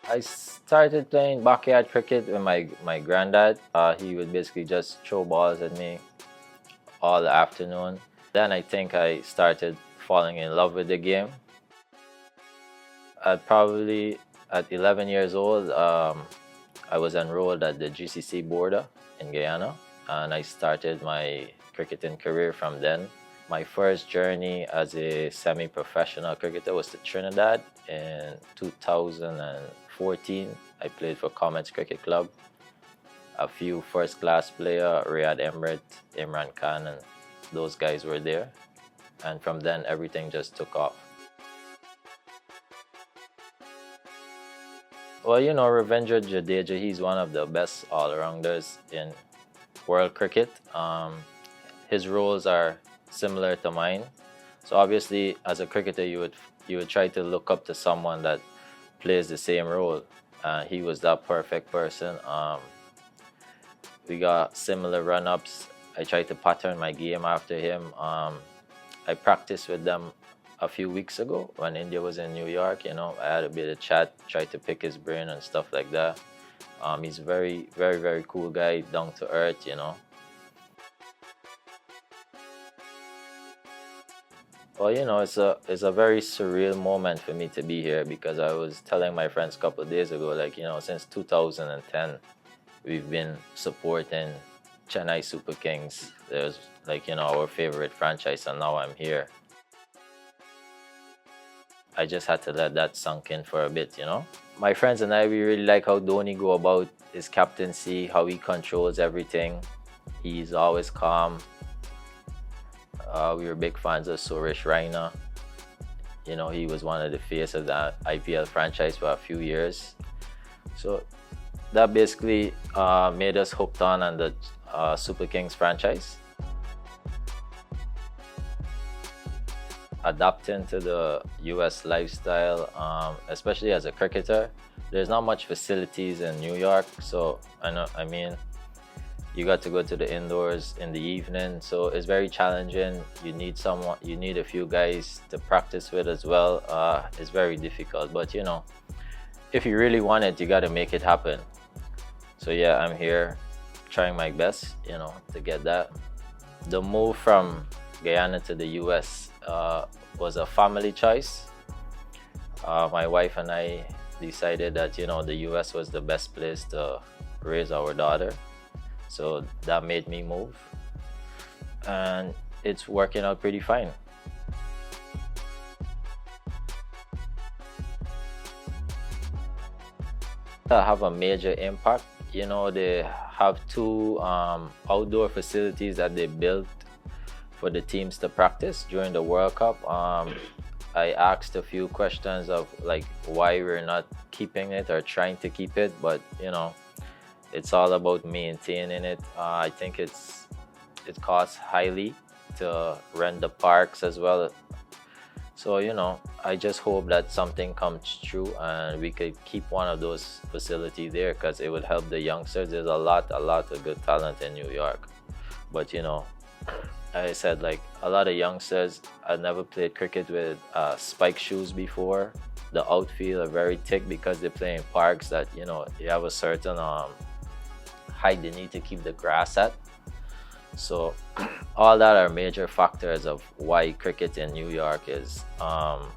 I started playing backyard cricket with my granddad. He would basically just throw balls at me all the afternoon. Then I think I started falling in love with the game. At 11 years old, I was enrolled at the GCC border in Guyana, and I started my cricketing career from then. My first journey as a semi-professional cricketer was to Trinidad in 2014. I played for Comets Cricket Club. A few first-class players, Riyad Emret, Imran Khan, and those guys were there. And from then, everything just took off. Well, Ravindra Jadeja, he's one of the best all-rounders in world cricket. His roles are similar to mine. So obviously, as a cricketer, you would try to look up to someone that plays the same role. He was that perfect person. We got similar run-ups. I tried to pattern my game after him. I practiced with them a few weeks ago when India was in New York. I had a bit of chat, tried to pick his brain and stuff like that. He's a very, very, very cool guy, down to earth. Well, it's a very surreal moment for me to be here, because I was telling my friends a couple of days ago, like, since 2010, we've been supporting Chennai Super Kings. There's our favorite franchise, and now I'm here. I just had to let that sunk in for a bit. My friends and I, we really like how Dhoni go about his captaincy, how he controls everything. He's always calm. We were big fans of Suresh Raina. He was one of the face of that IPL franchise for a few years. So that basically made us hooked on the Super Kings franchise. Adapting to the US lifestyle, especially as a cricketer, there's not much facilities in New York. So you got to go to the indoors in the evening, so it's very challenging. You need a few guys to practice with as well. It's very difficult, but if you really want it, you got to make it happen. So yeah, I'm here trying my best, to get that. The move from Guyana to the US was a family choice. My wife and I decided that the US was the best place to raise our daughter. So that made me move, and it's working out pretty fine. That have a major impact. They have two outdoor facilities that they built for the teams to practice during the World Cup. I asked a few questions of why we're not keeping it or trying to keep it, but it's all about maintaining it. I think it costs highly to rent the parks as well. So I just hope that something comes true and we could keep one of those facilities there, because it would help the youngsters. There's a lot of good talent in New York, but I said, a lot of youngsters had never played cricket with spike shoes before. The outfield are very thick because they play in parks that you have a certain height they need to keep the grass at. So all that are major factors of why cricket in New York is on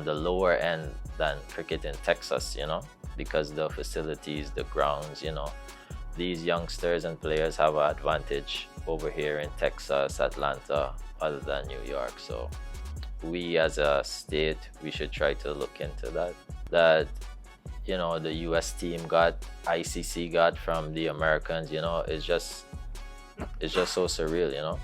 the lower end than cricket in Texas, because the facilities, the grounds, these youngsters and players have an advantage over here in Texas, Atlanta, other than New York. So we as a state, we should try to look into that the US team got, ICC got from the Americans. It's just so surreal.